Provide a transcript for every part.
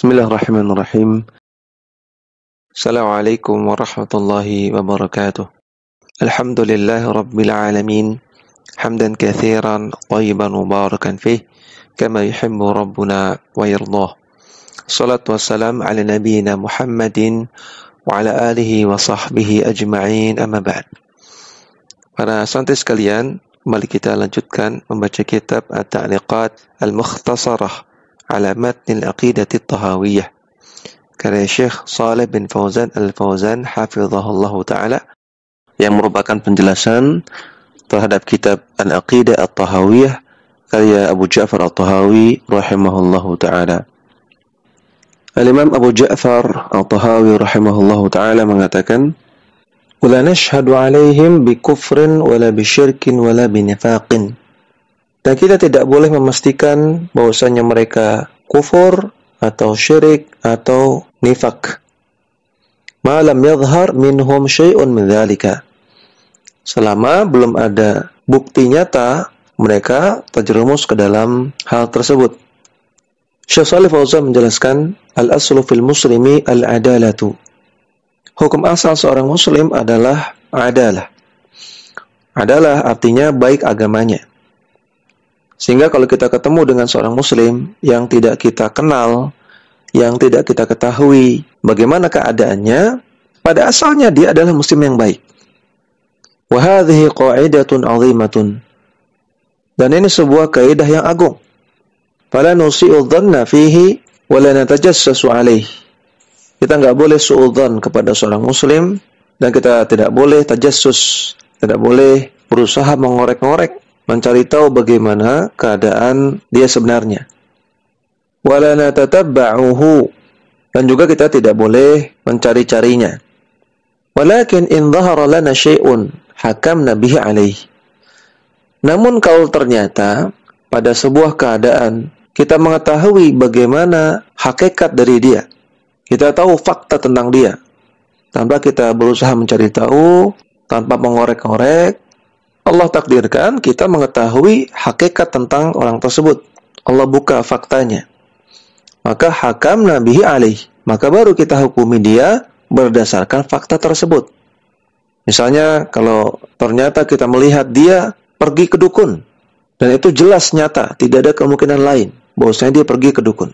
Bismillahirrahmanirrahim. Assalamualaikum warahmatullahi wabarakatuh. Alhamdulillahi rabbil alamin. Hamdan katsiran thayyiban mubarakan fih kama yuhibbu rabbuna wa yardah. Salatu wassalam ala nabiyyina Muhammadin wa ala alihi wa sahbihi ajma'in, amma ba'd. Para santri sekalian, kembali kita lanjutkan membaca kitab At-Ta'liqat Al-Mukhtasarah ala Matn Al-Aqidah At-Tahawiyah karya Syekh Shalih bin Fauzan Al-Fauzan hafizahullah ta'ala, yang merupakan penjelasan terhadap kitab Al-Aqidah At-Tahawiyah karya Abu Ja'far At-Tahawi rahimahullah ta'ala. Al-Imam Abu Ja'far At-Tahawi rahimahullah ta'ala mengatakan, "Wala nashhadu alaihim bi kufrin wala bi syirkin wala bi nifaqin." Dan kita tidak boleh memastikan bahwasanya mereka kufur atau syirik atau nifak. Ma lam yadhhar minhum syai'un min dzalika. Selama belum ada bukti nyata mereka terjerumus ke dalam hal tersebut. Syekh Shalih Fauzan menjelaskan, al-aslu fil muslimi al-adalatu. Hukum asal seorang muslim adalah adalah. Adalah artinya baik agamanya. Sehingga kalau kita ketemu dengan seorang muslim yang tidak kita kenal, yang tidak kita ketahui bagaimana keadaannya, pada asalnya dia adalah muslim yang baik. Wa hadhihi qa'idatun 'azimatun. Dan ini sebuah kaidah yang agung. Fala nusi'u dhanna fihi wa la natajassasu 'alaihi. Kita enggak boleh suudzon kepada seorang muslim dan kita tidak boleh tajassus, tidak boleh berusaha mengorek-ngorek, mencari tahu bagaimana keadaan dia sebenarnya. Wala natatabba'uhu, dan juga kita tidak boleh mencari-carinya. Walakin in dhahara lana syai'un hakamna bihi alaihi. Namun kalau ternyata pada sebuah keadaan kita mengetahui bagaimana hakikat dari dia, kita tahu fakta tentang dia, tanpa kita berusaha mencari tahu, tanpa mengorek-ngorek, Allah takdirkan kita mengetahui hakikat tentang orang tersebut. Allah buka faktanya. Maka hakamna bihi alaih. Maka baru kita hukumi dia berdasarkan fakta tersebut. Misalnya kalau ternyata kita melihat dia pergi ke dukun, dan itu jelas nyata, tidak ada kemungkinan lain bahwasanya dia pergi ke dukun,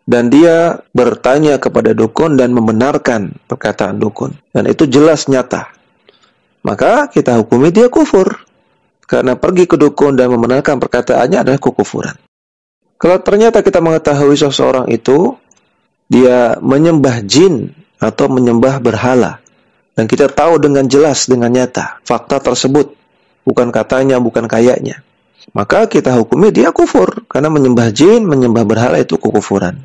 dan dia bertanya kepada dukun dan membenarkan perkataan dukun, dan itu jelas nyata, maka kita hukumi dia kufur. Karena pergi ke dukun dan membenarkan perkataannya adalah kekufuran. Kalau ternyata kita mengetahui seseorang itu dia menyembah jin atau menyembah berhala, dan kita tahu dengan jelas, dengan nyata fakta tersebut, bukan katanya, bukan kayaknya, maka kita hukumi dia kufur. Karena menyembah jin, menyembah berhala itu kekufuran.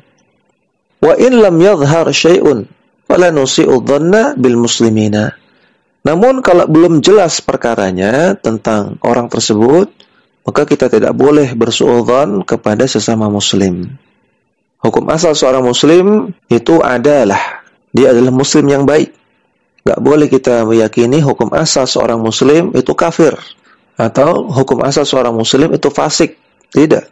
Wa in lam yadhhar syai'un fala nusi'u dhanna bil muslimina. Namun kalau belum jelas perkaranya tentang orang tersebut, maka kita tidak boleh bersuudzon kepada sesama muslim. Hukum asal seorang muslim itu adalah dia adalah muslim yang baik. Gak boleh kita meyakini hukum asal seorang muslim itu kafir, atau hukum asal seorang muslim itu fasik. Tidak.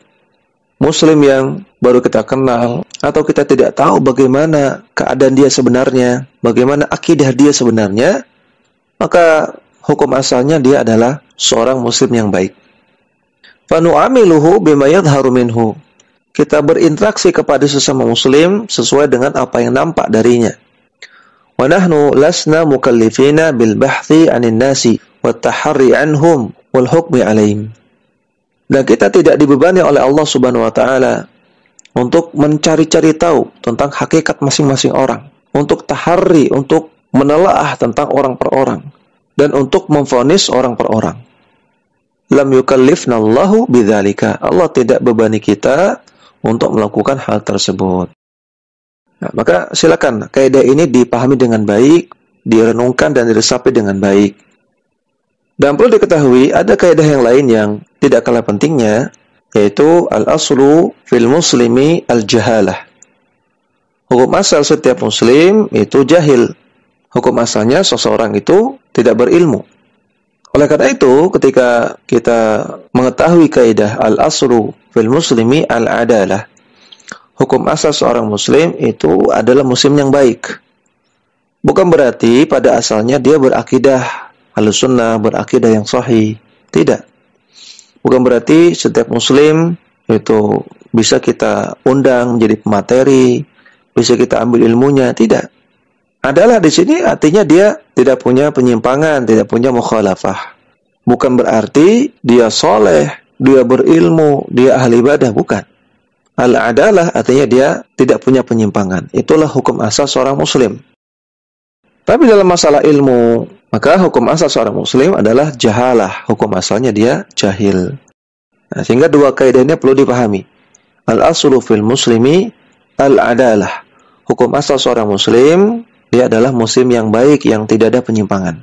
Muslim yang baru kita kenal, atau kita tidak tahu bagaimana keadaan dia sebenarnya, bagaimana akidah dia sebenarnya, maka hukum asalnya dia adalah seorang muslim yang baik. Fanu'amiluhu bima yadhharu minhu. Kita berinteraksi kepada sesama muslim sesuai dengan apa yang nampak darinya. Wa nahnu lasna mukallifina bil bahthi 'anil nasi wat taharri 'anhum wal hukmi 'alaihim. Dan kita tidak dibebani oleh Allah Subhanahu wa taala untuk mencari-cari tahu tentang hakikat masing-masing orang, untuk taharri, untuk menelaah tentang orang per orang, dan untuk memvonis orang per orang. Lam yukallifna Allahu bidzalika. Allah tidak bebani kita untuk melakukan hal tersebut. Nah, maka silakan kaidah ini dipahami dengan baik, direnungkan dan diresapi dengan baik. Dan perlu diketahui ada kaidah yang lain yang tidak kalah pentingnya, yaitu al-aslu fil muslimi al-jahalah. Hukum asal setiap muslim itu jahil. Hukum asalnya seseorang itu tidak berilmu. Oleh karena itu, ketika kita mengetahui kaidah al-aslu fil muslimi al-adalah, hukum asal seorang muslim itu adalah muslim yang baik. Bukan berarti pada asalnya dia berakidah Ahlussunnah, berakidah yang sahih. Tidak. Bukan berarti setiap muslim itu bisa kita undang menjadi pemateri, bisa kita ambil ilmunya. Tidak. Adalah di sini artinya dia tidak punya penyimpangan, tidak punya mukhalafah. Bukan berarti dia soleh, dia berilmu, dia ahli ibadah. Bukan. Al-adalah artinya dia tidak punya penyimpangan. Itulah hukum asal seorang muslim. Tapi dalam masalah ilmu, maka hukum asal seorang muslim adalah jahalah. Hukum asalnya dia jahil. Nah, sehingga dua kaidah ini perlu dipahami. Al-aslu fil muslimi al-adalah. Hukum asal seorang muslim, dia adalah muslim yang baik, yang tidak ada penyimpangan.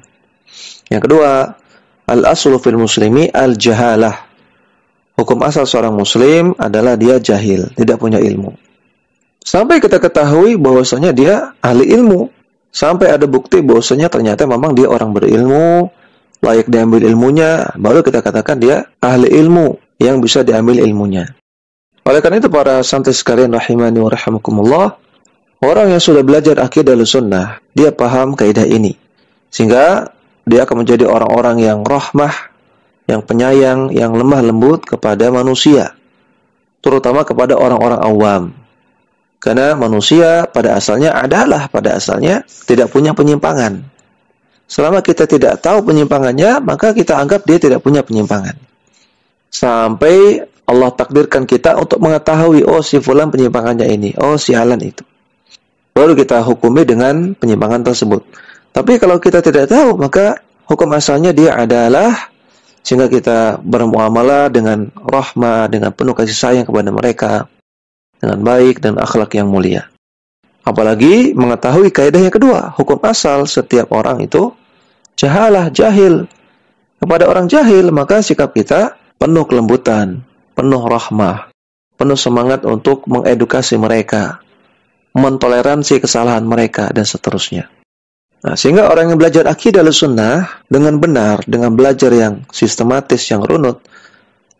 Yang kedua, al-aslu fil muslimi al-jahalah. Hukum asal seorang muslim adalah dia jahil, tidak punya ilmu. Sampai kita ketahui bahwasanya dia ahli ilmu. Sampai ada bukti bahwasanya ternyata memang dia orang berilmu, layak diambil ilmunya, baru kita katakan dia ahli ilmu yang bisa diambil ilmunya. Oleh karena itu para santri sekalian rahimani wa rahimakumullah, orang yang sudah belajar akidah Ahlussunnah, dia paham kaidah ini. Sehingga dia akan menjadi orang-orang yang rahmah, yang penyayang, yang lemah lembut kepada manusia, terutama kepada orang-orang awam. Karena manusia pada asalnya tidak punya penyimpangan. Selama kita tidak tahu penyimpangannya, maka kita anggap dia tidak punya penyimpangan. Sampai Allah takdirkan kita untuk mengetahui, oh si fulan penyimpangannya ini, oh si halan itu. Baru kita hukumi dengan penyimpangan tersebut. Tapi kalau kita tidak tahu, maka hukum asalnya dia adalah, sehingga kita bermuamalah dengan rahmah, dengan penuh kasih sayang kepada mereka, dengan baik dan akhlak yang mulia. Apalagi mengetahui kaidah yang kedua, hukum asal setiap orang itu jahalah, jahil. Kepada orang jahil, maka sikap kita penuh kelembutan, penuh rahmah, penuh semangat untuk mengedukasi mereka, mentoleransi kesalahan mereka, dan seterusnya. Nah, sehingga orang yang belajar akidah Ahlussunnah dengan benar, dengan belajar yang sistematis, yang runut,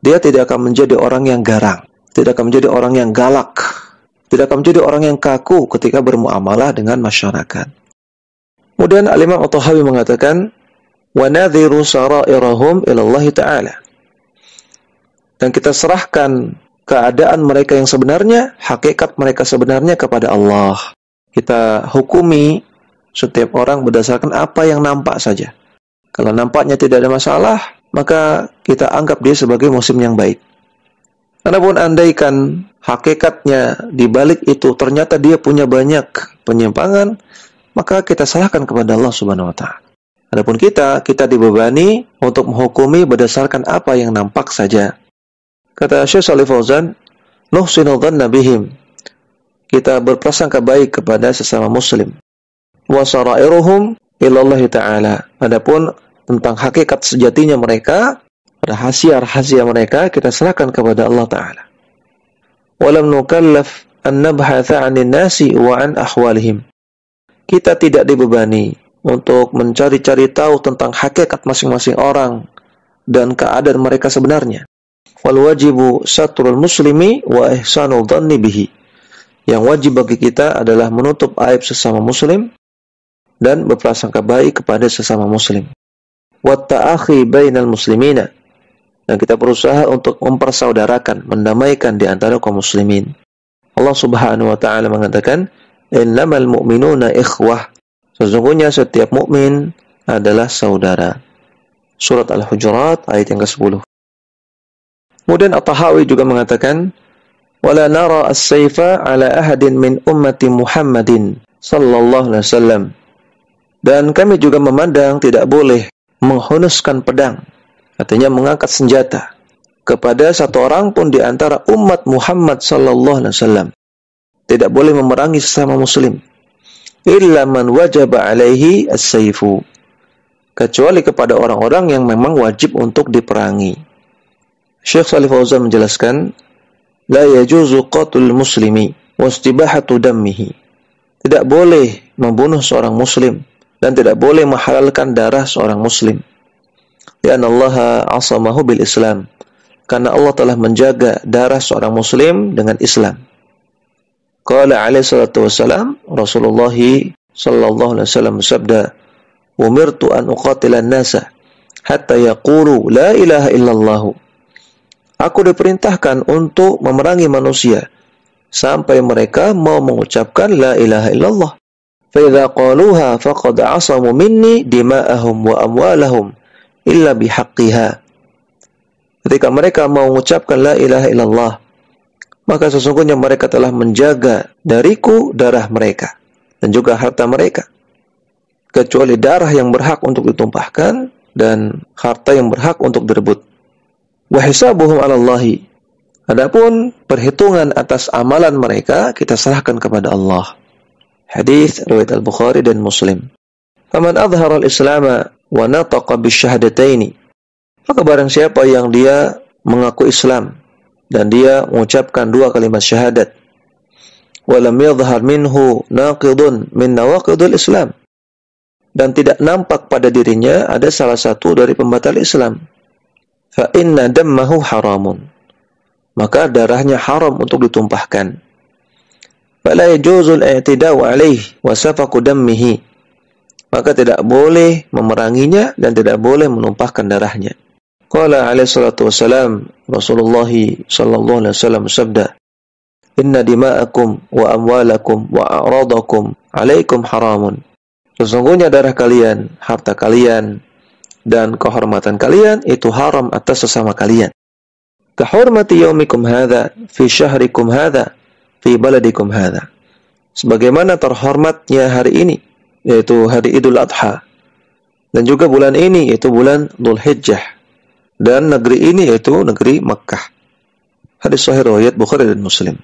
dia tidak akan menjadi orang yang garang, tidak akan menjadi orang yang galak, tidak akan menjadi orang yang kaku ketika bermuamalah dengan masyarakat. Kemudian Al-Imam At-Tahawi mengatakan, wa nadhiru sarairahum ila Allah Ta'ala. Dan kita serahkan keadaan mereka yang sebenarnya, hakikat mereka sebenarnya kepada Allah. Kita hukumi setiap orang berdasarkan apa yang nampak saja. Kalau nampaknya tidak ada masalah, maka kita anggap dia sebagai muslim yang baik. Adapun andaikan hakikatnya di balik itu ternyata dia punya banyak penyimpangan, maka kita serahkan kepada Allah Subhanahu wa taala. Adapun kita dibebani untuk menghukumi berdasarkan apa yang nampak saja. Kata Syekh Shalih Fauzan, nuhsinu dhanna bihim. Kita berprasangka baik kepada sesama muslim. Wa sarairuhum ila Allah Ta'ala. Adapun tentang hakikat sejatinya mereka, rahasia-rahasia mereka kita serahkan kepada Allah Ta'ala. Walam nukallaf an nabhatha 'anil nasi wa an ahwalihim. Kita tidak dibebani untuk mencari-cari tahu tentang hakikat masing-masing orang dan keadaan mereka sebenarnya. Wal wajibu satrul muslimi wa ihsanul dhanni bihi. Yang wajib bagi kita adalah menutup aib sesama muslim dan berprasangka baik kepada sesama muslim. Wa ta'akhi bainal muslimina. Dan kita berusaha untuk mempersaudarakan, mendamaikan di antara kaum muslimin. Allah Subhanahu wa taala mengatakan, "Innamal mu'minuna ikhwah." Sesungguhnya setiap mukmin adalah saudara. Surat Al-Hujurat ayat yang ke-10. Kemudian At-Tahawi juga mengatakan, "Wala nara as-sayfa 'ala ahadin min ummati Muhammadin sallallahu alaihi wasallam." Dan kami juga memandang tidak boleh menghunuskan pedang, artinya mengangkat senjata, kepada satu orang pun di antara umat Muhammad sallallahu alaihi wasallam. Tidak boleh memerangi sesama muslim. Illa man wajaba alaihi as-sayfu. Kecuali kepada orang-orang yang memang wajib untuk diperangi. Syekh Shalih Fauzan menjelaskan, la yajuzu qatlul muslimi wastibahatu dammihi. Tidak boleh membunuh seorang muslim dan tidak boleh menghalalkan darah seorang muslim. Lianna Allah asamahu bil Islam. Karena Allah telah menjaga darah seorang muslim dengan Islam. Qala alaihi salatu wassalam, Rasulullah sallallahu alaihi wasallam bersabda, "Umirtu an uqatila an-nasa hatta yaqulu la ilaha illallah." Aku diperintahkan untuk memerangi manusia sampai mereka mau mengucapkan la ilaha illallah. Fa idza qaluha faqad asamu minni dima'ahum wa amwalahum illa bihaqqiha. Ketika mereka mau mengucapkan la ilaha illallah, maka sesungguhnya mereka telah menjaga dariku darah mereka dan juga harta mereka, kecuali darah yang berhak untuk ditumpahkan dan harta yang berhak untuk direbut. Wa hisabuhum 'ala Allahi. Adapun perhitungan atas amalan mereka kita serahkan kepada Allah. Hadis riwayat Al-Bukhari dan Muslim. Faman adhara al-Islam wa nataqa bisyahadataini. Maka barang siapa yang dia mengaku Islam dan dia mengucapkan dua kalimat syahadat, walam yadhhar minhu naqidun min nawaqidil Islam, dan tidak nampak pada dirinya ada salah satu dari pembatal Islam, fa inna dammahu haramun, maka darahnya haram untuk ditumpahkan. Fala yajuzul i'tida'u alaihi wa safaqu dammihi, maka tidak boleh memeranginya dan tidak boleh menumpahkan darahnya. Qala alaihi salatu wassalam, Rasulullah sallallahu alaihi wasallam sabda, "Inna dima'akum wa amwalakum wa a'radakum alaikum haramun." Sesungguhnya darah kalian, harta kalian, dan kehormatan kalian itu haram atas sesama kalian. Kahormati yaumikum hadza fi syahrikum hadza fi baladikum hadza. Sebagaimana terhormatnya hari ini, yaitu hari Idul Adha, dan juga bulan ini yaitu bulan Dzulhijjah, dan negeri ini yaitu negeri Makkah. Hadis sahih riwayat Bukhari dan Muslim.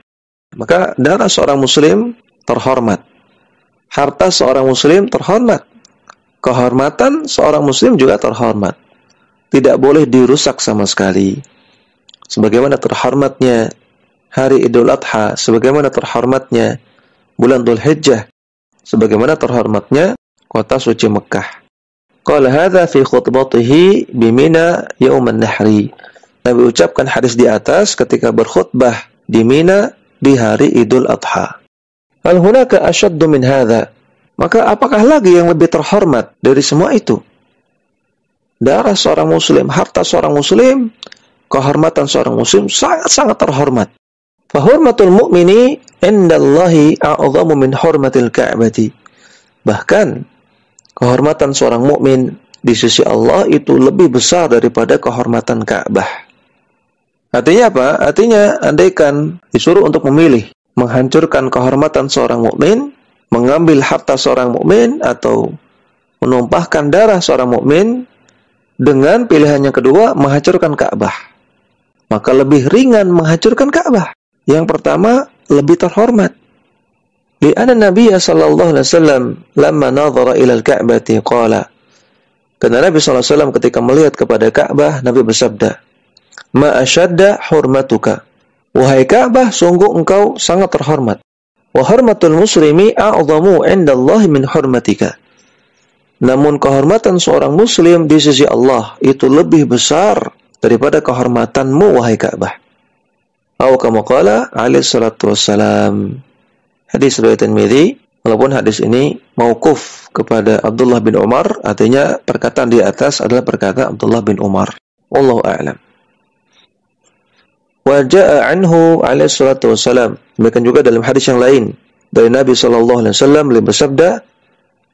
Maka darah seorang muslim terhormat, harta seorang muslim terhormat, kehormatan seorang muslim juga terhormat, tidak boleh dirusak sama sekali. Sebagaimana terhormatnya hari Idul Adha, sebagaimana terhormatnya bulan Dzulhijjah, sebagaimana terhormatnya kota suci Makkah. Qala hadza fi khutbatihi bi Mina yauman nahri. Nabi ucapkan hadis di atas ketika berkhutbah di Mina di hari Idul Adha. Hal hunaka ashaddu min hadza? Maka apakah lagi yang lebih terhormat dari semua itu? Darah seorang muslim, harta seorang muslim, kehormatan seorang muslim sangat-sangat terhormat. Fa hurmatul mu'mini indallahi a'zamu min hurmatil ka'bati. Bahkan kehormatan seorang mukmin di sisi Allah itu lebih besar daripada kehormatan Ka'bah. Artinya apa? Artinya andaikan disuruh untuk memilih menghancurkan kehormatan seorang mukmin, mengambil harta seorang mukmin, atau menumpahkan darah seorang mukmin, dengan pilihan yang kedua menghancurkan Ka'bah, maka lebih ringan menghancurkan Ka'bah. Yang pertama lebih terhormat. Li'anna Nabi sallallahu alaihi wasallam lamma nadhara ila al-Ka'bati qala. Karena Nabi sallallahu alaihi wasallam ketika melihat kepada Ka'bah, Nabi bersabda, "Ma ashadda hurmatuka." Wahai Ka'bah, sungguh engkau sangat terhormat. Wa hurmatul muslimi a'zamu 'indallahi min hurmatika. Namun kehormatan seorang muslim di sisi Allah itu lebih besar daripada kehormatanmu wahai Ka'bah. Atau kama qala alaihi salatu wassalam. Hadis riwayat Tirmidzi, walaupun hadis ini mauquf kepada Abdullah bin Umar, artinya perkataan di atas adalah perkataan Abdullah bin Umar. Wallahu a'lam. Wa jaa'a anhu alaihi salatu wassalam. Demikian juga dalam hadis yang lain dari Nabi sallallahu alaihi wasallam beliau bersabda,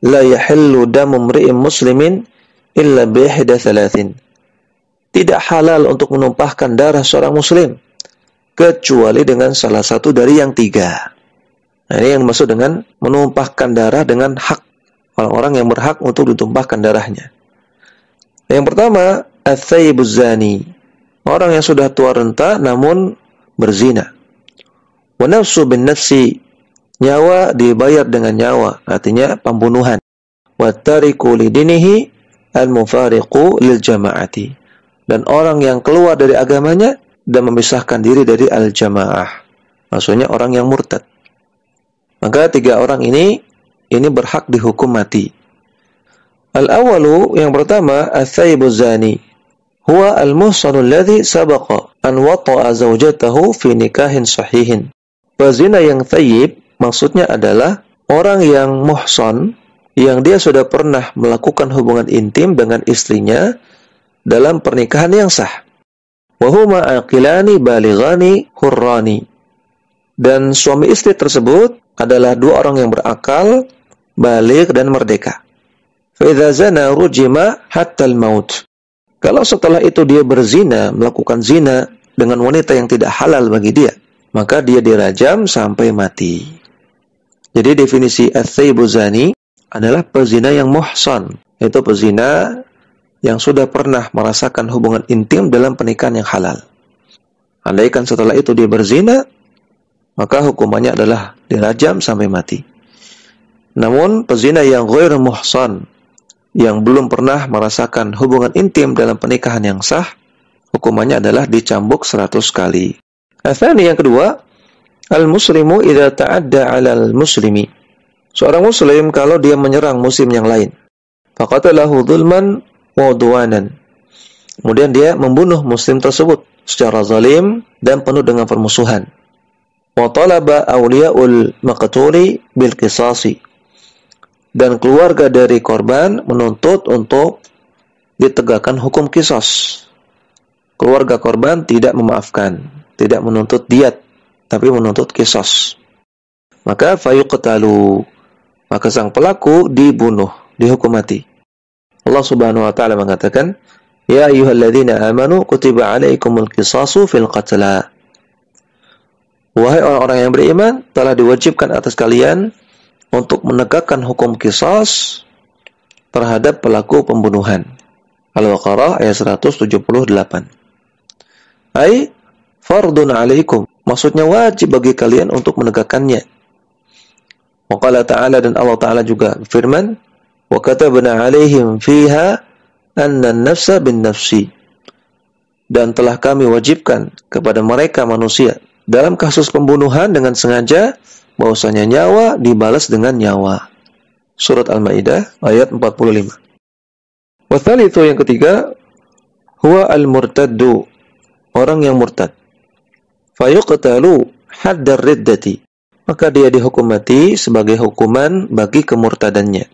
"La yahillu damu imri'in muslimin illa bi ihda thalathin." Tidak halal untuk menumpahkan darah seorang muslim kecuali dengan salah satu dari yang tiga. Nah, ini yang dimaksud dengan menumpahkan darah dengan hak orang-orang yang berhak untuk ditumpahkan darahnya. Yang pertama, ats-tsayyibuz zani, orang yang sudah tua renta namun berzina. Wa nafsu bin nafsi, nyawa dibayar dengan nyawa, artinya pembunuhan. Wa tariku lidinihi al-mufariqu lil jama'ati, dan orang yang keluar dari agamanya dan memisahkan diri dari al-jamaah, maksudnya orang yang murtad. Maka tiga orang ini berhak dihukum mati. Al-awwalu, yang pertama, ats-tsayyibuz zani, huwa al-muhsanu alladhi sabaqa an wata'a zawjatahu fi nikahin sahihin Pezina yang thayyib maksudnya adalah orang yang muhsan, yang dia sudah pernah melakukan hubungan intim dengan istrinya dalam pernikahan yang sah. Wa huma aqilani balighani hurrani. Dan suami istri tersebut adalah dua orang yang berakal, baligh dan merdeka. Fa idza zana rujima hatta al-maut. Kalau setelah itu dia berzina, melakukan zina dengan wanita yang tidak halal bagi dia, maka dia dirajam sampai mati. Jadi definisi ats-tsayyibu zani adalah pezina yang muhsan, yaitu pezina yang sudah pernah merasakan hubungan intim dalam pernikahan yang halal. Andaikan setelah itu dia berzina, maka hukumannya adalah dirajam sampai mati. Namun pezina yang ghair muhsan, yang belum pernah merasakan hubungan intim dalam pernikahan yang sah, hukumannya adalah dicambuk 100 kali. Atsani yang kedua, al-muslimu idza ta'adda 'alal muslimi. Seorang muslim kalau dia menyerang muslim yang lain, faqatalahu dzulman wa udwanan. Kemudian dia membunuh muslim tersebut secara zalim dan penuh dengan permusuhan. Wa talaba awliya'ul maqtuli bil qisasi. Dan keluarga dari korban menuntut untuk ditegakkan hukum qisas. Keluarga korban tidak memaafkan, tidak menuntut diat, tapi menuntut qisas. Maka fayuqtalu, maka sang pelaku dibunuh, dihukum mati. Allah Subhanahu wa taala mengatakan, "Ya ayyuhalladzina amanu kutiba 'alaikumul qisasu fil qatla." Wahai orang-orang yang beriman, telah diwajibkan atas kalian untuk menegakkan hukum qisas terhadap pelaku pembunuhan. Al-Baqarah ayat 178. Ai fardun 'alaikum, maksudnya wajib bagi kalian untuk menegakkannya. Wa qala ta'ala, dan Allah Ta'ala juga firman, wa katabna 'alaihim fiha anna an-nafsa bin-nafsi. Dan telah kami wajibkan kepada mereka manusia dalam kasus pembunuhan dengan sengaja, bahwasanya nyawa dibalas dengan nyawa. Surat Al-Maidah ayat 45. Watsalitsu yang ketiga, huwa al-murtaddu, orang yang murtad. Fayuqtalu haddar riddati, maka dia dihukum mati sebagai hukuman bagi kemurtadannya.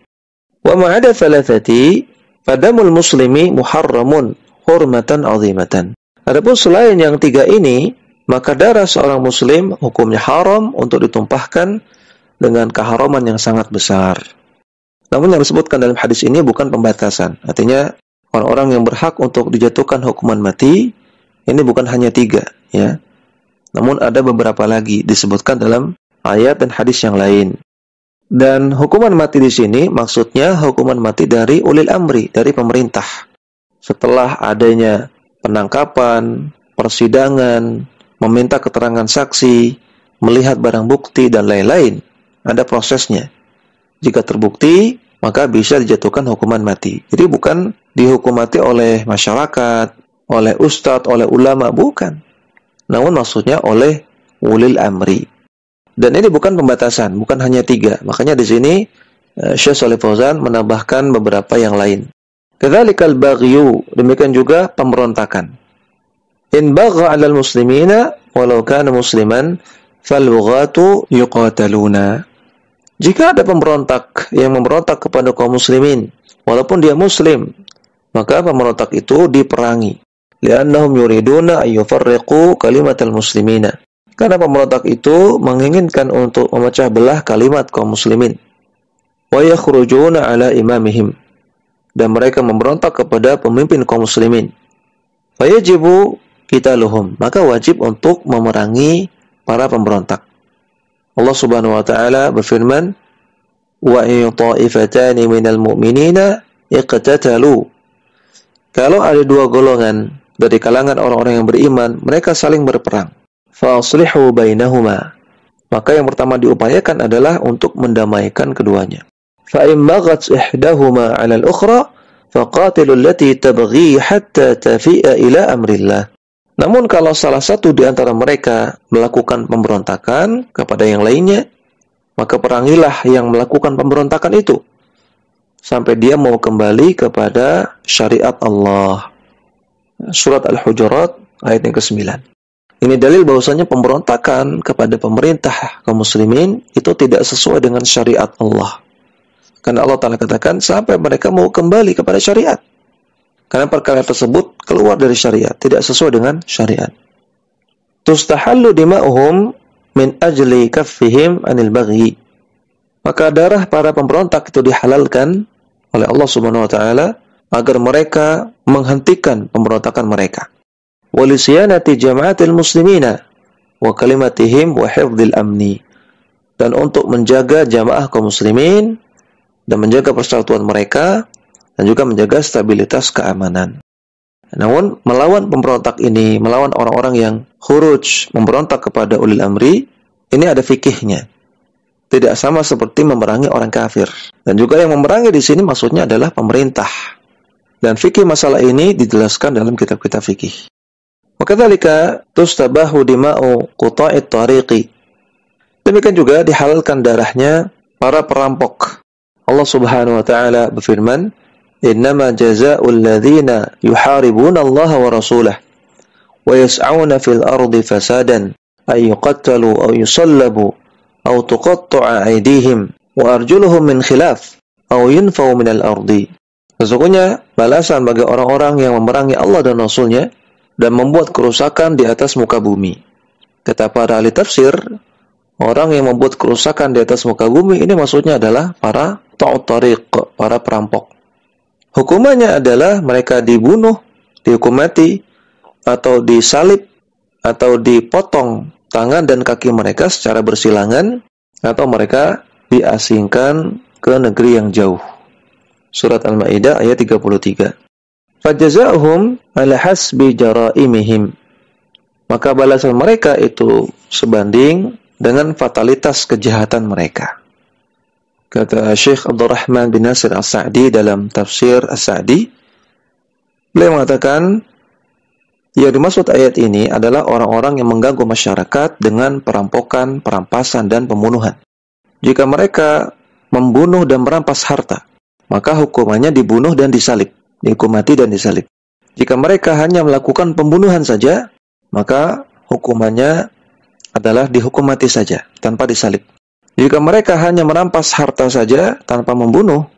Wa ma'ada thalathati fadamul muslimi muharramun hurmatan 'azimatan. Adapun selain yang tiga ini, maka darah seorang muslim hukumnya haram untuk ditumpahkan dengan keharaman yang sangat besar. Namun yang disebutkan dalam hadis ini bukan pembatasan. Artinya orang-orang yang berhak untuk dijatuhkan hukuman mati ini bukan hanya tiga, ya. Namun ada beberapa lagi disebutkan dalam ayat dan hadis yang lain. Dan hukuman mati di sini maksudnya hukuman mati dari ulil amri, dari pemerintah. Setelah adanya penangkapan, persidangan, meminta keterangan saksi, melihat barang bukti, dan lain-lain. Ada prosesnya. Jika terbukti, maka bisa dijatuhkan hukuman mati. Jadi bukan dihukum mati oleh masyarakat, oleh ustadz, oleh ulama, bukan. Namun maksudnya oleh ulil amri. Dan ini bukan pembatasan, bukan hanya tiga. Makanya di sini Syekh Shalih Fauzan menambahkan beberapa yang lain. Kadzalikal baghyu, demikian juga pemberontakan. In bagha 'alal muslimina walau kana musliman falbughatu yuqataluna. Jika ada pemberontak yang memberontak kepada kaum muslimin walaupun dia muslim, maka pemberontak itu diperangi. Li'annahum yuriduna ayyufarriqu kalimatal muslimina. Karena pemberontak itu menginginkan untuk memecah belah kalimat kaum muslimin. Wa yakhrujuna 'ala imamihim. Dan mereka memberontak kepada pemimpin kaum muslimin. Fayajibu qitaluhum, maka wajib untuk memerangi para pemberontak. Allah Subhanahu wa taala berfirman, "Wa in ta'ifatani minal mu'minina iqtatalu." Kalau ada dua golongan dari kalangan orang-orang yang beriman, mereka saling berperang. Fa aslihu bainahuma. Maka yang pertama diupayakan adalah untuk mendamaikan keduanya. Fa in baghat ihdahuma 'ala al-ukhra faqatilu allati tabghi hatta tafi'a ila amrillah. Namun kalau salah satu di antara mereka melakukan pemberontakan kepada yang lainnya, maka perangilah yang melakukan pemberontakan itu sampai dia mau kembali kepada syariat Allah. Surat Al-Hujurat ayat yang ke-9. Ini dalil bahwasanya pemberontakan kepada pemerintah kaum muslimin itu tidak sesuai dengan syariat Allah. Karena Allah Ta'ala katakan sampai mereka mau kembali kepada syariat. Karena perkara tersebut keluar dari syariat, tidak sesuai dengan syariat. Tustahallu dima'uhum min ajli kaffihim anil baghi. Maka darah para pemberontak itu dihalalkan oleh Allah Subhanahu wa taala agar mereka menghentikan pemberontakan mereka. Wa lisyanati jama'atil muslimina wa kalimatihim wa hifdzil amni. Dan untuk menjaga jamaah kaum muslimin dan menjaga persatuan mereka dan juga menjaga stabilitas keamanan. Namun melawan pemberontak ini, melawan orang-orang yang khuruj, memberontak kepada ulil amri, ini ada fikihnya. Tidak sama seperti memerangi orang kafir. Dan juga yang memerangi di sini maksudnya adalah pemerintah. Dan fikih masalah ini dijelaskan dalam kitab-kitab fikih. Wakadzalika tustabahu dima'u quta'it tariqi. Demikian juga dihalalkan darahnya para perampok. Allah Subhanahu wa taala berfirman, "Innama jazaa'ul ladzina yuharibuna Allah wa rasulahu wa yas'auna fil ardi fasadan ay yuqattalu aw yusallabu aw tuqatta'a aydihim wa arjuluhum min khilaf aw yunfaw minal ardi." Sesungguhnya balasan bagi orang-orang yang memerangi Allah dan Rasul-Nya dan membuat kerusakan di atas muka bumi. Kata para ahli tafsir, orang yang membuat kerusakan di atas muka bumi ini maksudnya adalah para ta'ut tariq, para perampok. Hukumannya adalah mereka dibunuh, dihukum mati, atau disalib, atau dipotong tangan dan kaki mereka secara bersilangan, atau mereka diasingkan ke negeri yang jauh. Surat Al-Maidah ayat 33. Fajaza'uhum ala hasbi jaraimihim. Maka balasan mereka itu sebanding dengan fatalitas kejahatan mereka. Kata Syekh Abdurrahman bin Nasir As-Sa'di dalam tafsir As-Sa'di, beliau mengatakan, yang dimaksud ayat ini adalah orang-orang yang mengganggu masyarakat dengan perampokan, perampasan, dan pembunuhan. Jika mereka membunuh dan merampas harta, maka hukumannya dibunuh dan disalib, dihukum mati dan disalib. Jika mereka hanya melakukan pembunuhan saja, maka hukumannya adalah dihukum mati saja, tanpa disalib. Jika mereka hanya merampas harta saja, tanpa membunuh,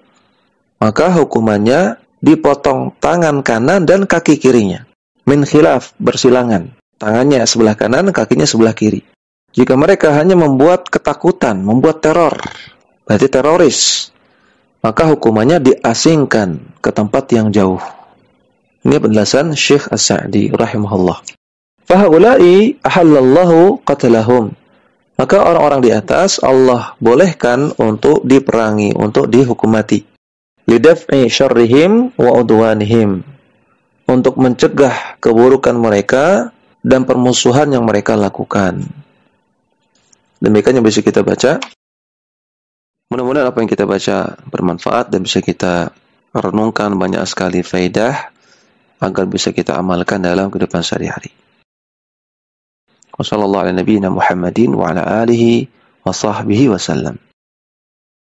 maka hukumannya dipotong tangan kanan dan kaki kirinya. Min khilaf, bersilangan. Tangannya sebelah kanan, kakinya sebelah kiri. Jika mereka hanya membuat ketakutan, membuat teror, berarti teroris, maka hukumannya diasingkan ke tempat yang jauh. Ini penjelasan Syekh As-Sa'di rahimahullah. Fahaulai ahallallahu qatlahum. Maka orang-orang di atas Allah bolehkan untuk diperangi, untuk dihukum mati. Lidaf'i syarrihim wa udwanihim. Untuk mencegah keburukan mereka dan permusuhan yang mereka lakukan. Demikian yang bisa kita baca. Mudah-mudahan apa yang kita baca bermanfaat dan bisa kita renungkan banyak sekali faedah agar bisa kita amalkan dalam kehidupan sehari-hari. Wassallallahu ala nabiyyina Muhammadin wa ala alihi wa sahbihi wasallam.